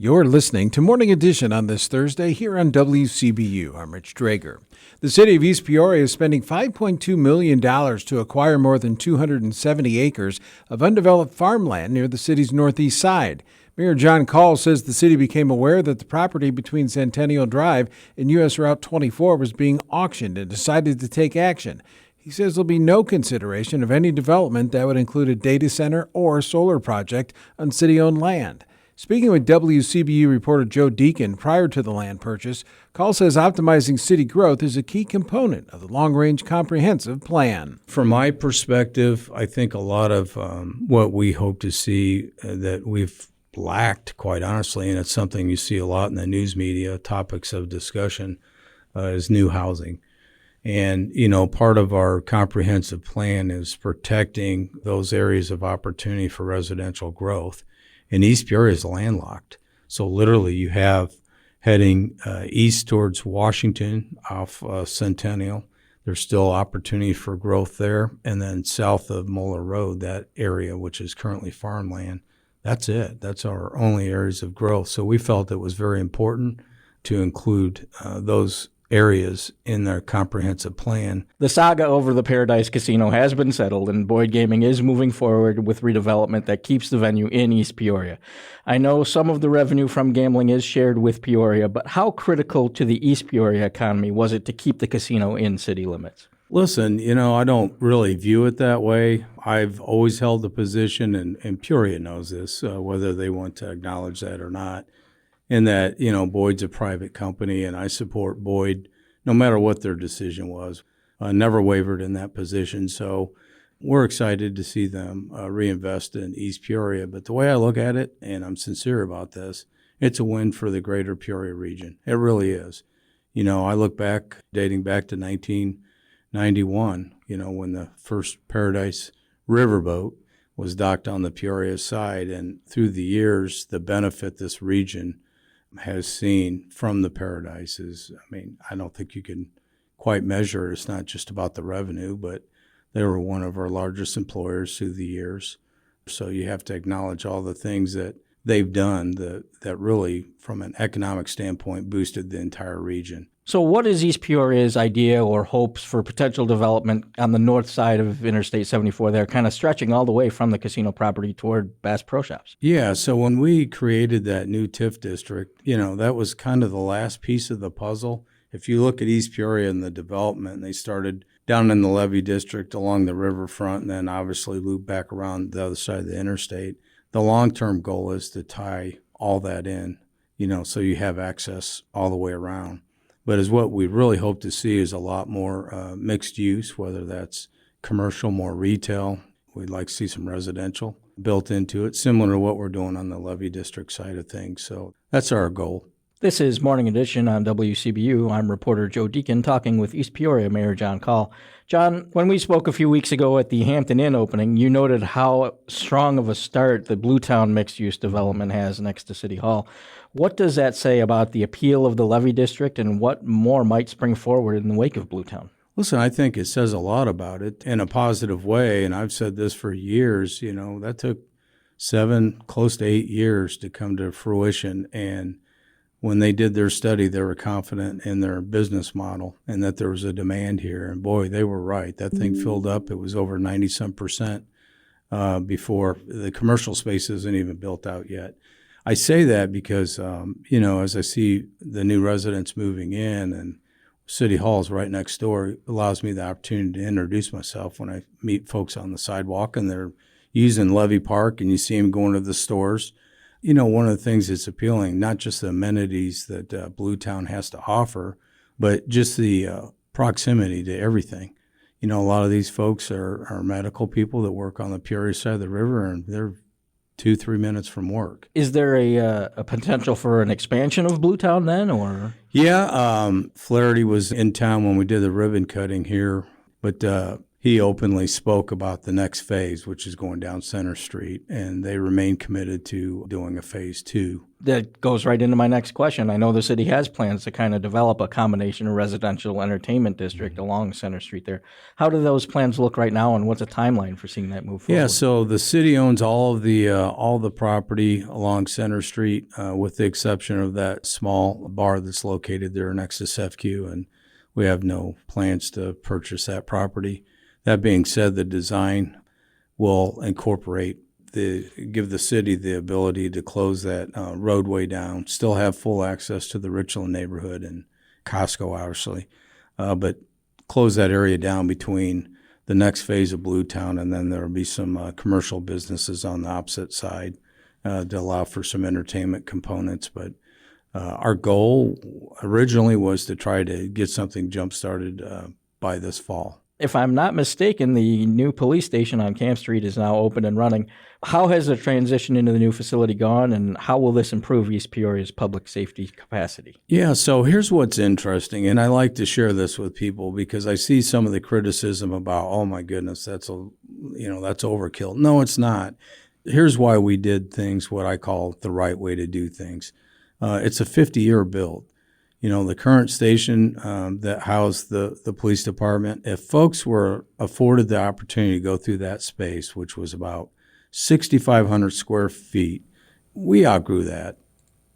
You're listening to Morning Edition on this Thursday here on WCBU. I'm Rich Drager. The city of East Peoria is spending $5.2 million to acquire more than 270 acres of undeveloped farmland near the city's northeast side. Mayor John Kahl says the city became aware that the property between Centennial Drive and U.S. Route 24 was being auctioned and decided to take action. He says there'll be no consideration of any development that would include a data center or solar project on city-owned land. Speaking with WCBU reporter Joe Deacon prior to the land purchase, Kahl says optimizing city growth is a key component of the long-range comprehensive plan. From my perspective, I think a lot of what we hope to see that we've lacked, quite honestly, and it's something you see a lot in the news media, topics of discussion, is new housing. And, part of our comprehensive plan is protecting those areas of opportunity for residential growth. And East Peoria is landlocked. So literally you have heading east towards Washington off Centennial. There's still opportunity for growth there. And then south of Moeller Road, that area, which is currently farmland, that's it. That's our only areas of growth. So we felt it was very important to include those areas in their comprehensive plan. The saga over the Paradise Casino has been settled, and Boyd Gaming is moving forward with redevelopment that keeps the venue in East Peoria. I know some of the revenue from gambling is shared with Peoria, but how critical to the East Peoria economy was it to keep the casino in city limits? Listen, I don't really view it that way. I've always held the position, and Peoria knows this, whether they want to acknowledge that or not, in that, Boyd's a private company, and I support Boyd no matter what their decision was. Never wavered in that position. So we're excited to see them reinvest in East Peoria. But the way I look at it, and I'm sincere about this, it's a win for the greater Peoria region. It really is. I look back, dating back to 1991, when the first Paradise riverboat was docked on the Peoria side. And through the years, the benefit this region has seen from the Paradises, I don't think you can quite measure it. It's not just about the revenue, but they were one of our largest employers through the years. So you have to acknowledge all the things that they've done that really, from an economic standpoint, boosted the entire region. So what is East Peoria's idea or hopes for potential development on the north side of Interstate 74 there, kind of stretching all the way from the casino property toward Bass Pro Shops? Yeah, so when we created that new TIF district, that was kind of the last piece of the puzzle. If you look at East Peoria and the development, they started down in the Levee District along the riverfront and then obviously loop back around the other side of the interstate. The long-term goal is to tie all that in, so you have access all the way around. But as what we really hope to see is a lot more mixed use, whether that's commercial, more retail. We'd like to see some residential built into it, similar to what we're doing on the Levee District side of things. So that's our goal. This is Morning Edition on WCBU. I'm reporter Joe Deacon talking with East Peoria Mayor John Kahl. John, when we spoke a few weeks ago at the Hampton Inn opening, you noted how strong of a start the Bluetown mixed-use development has next to City Hall. What does that say about the appeal of the Levee District, and what more might spring forward in the wake of Bluetown? Listen, I think it says a lot about it in a positive way, and I've said this for years. That took 7, close to 8 years to come to fruition, and when they did their study, they were confident in their business model and that there was a demand here. And boy, they were right. That thing filled up. It was over 90-some% before the commercial space isn't even built out yet. I say that because, as I see the new residents moving in and City Hall's right next door, it allows me the opportunity to introduce myself when I meet folks on the sidewalk and they're using Levee Park and you see them going to the stores. One of the things that's appealing, not just the amenities that Bluetown has to offer, but just the proximity to everything. A lot of these folks are medical people that work on the Peoria side of the river, and they're 2-3 minutes from work. Is there a potential for an expansion of Bluetown then, or? Yeah, Flaherty was in town when we did the ribbon cutting here, but he openly spoke about the next phase, which is going down Center Street, and they remain committed to doing a phase 2. That goes right into my next question. I know the city has plans to kind of develop a combination of residential entertainment district along Center Street there. How do those plans look right now, and what's a timeline for seeing that move forward? Yeah, so the city owns all the property along Center Street, with the exception of that small bar that's located there next to SEFCU, and we have no plans to purchase that property. That being said, the design will give the city the ability to close that roadway down, still have full access to the Richland neighborhood and Costco, obviously, but close that area down between the next phase of Bluetown, and then there will be some commercial businesses on the opposite side to allow for some entertainment components. But our goal originally was to try to get something jump-started by this fall. If I'm not mistaken, the new police station on Camp Street is now open and running. How has the transition into the new facility gone, and how will this improve East Peoria's public safety capacity? Yeah, so here's what's interesting, and I like to share this with people because I see some of the criticism about, oh my goodness, that's overkill. No, it's not. Here's why we did things what I call the right way to do things. It's a 50-year build. The current station that housed the police department, if folks were afforded the opportunity to go through that space, which was about 6,500 square feet, we outgrew that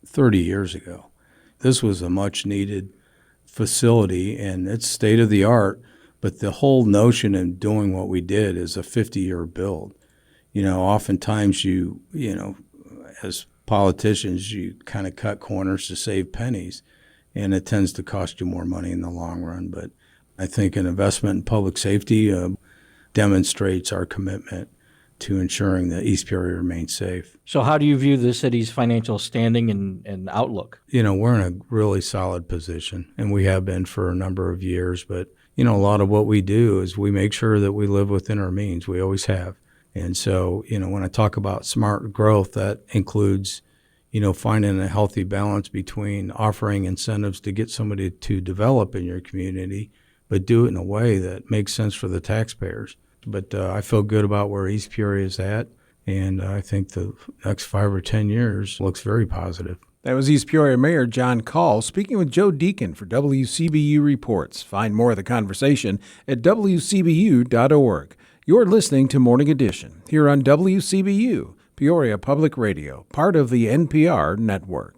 30 years ago. This was a much-needed facility, and it's state-of-the-art, but the whole notion in doing what we did is a 50-year build. Oftentimes as politicians, you kind of cut corners to save pennies, and it tends to cost you more money in the long run. But I think an investment in public safety demonstrates our commitment to ensuring that East Peoria remains safe. So how do you view the city's financial standing and outlook? We're in a really solid position, and we have been for a number of years. But, a lot of what we do is we make sure that we live within our means. We always have. And so, when I talk about smart growth, that includes finding a healthy balance between offering incentives to get somebody to develop in your community, but do it in a way that makes sense for the taxpayers. But I feel good about where East Peoria is at, and I think the next 5 or 10 years looks very positive. That was East Peoria Mayor John Kahl speaking with Joe Deacon for WCBU Reports. Find more of the conversation at wcbu.org. You're listening to Morning Edition here on WCBU, Peoria Public Radio, part of the NPR network.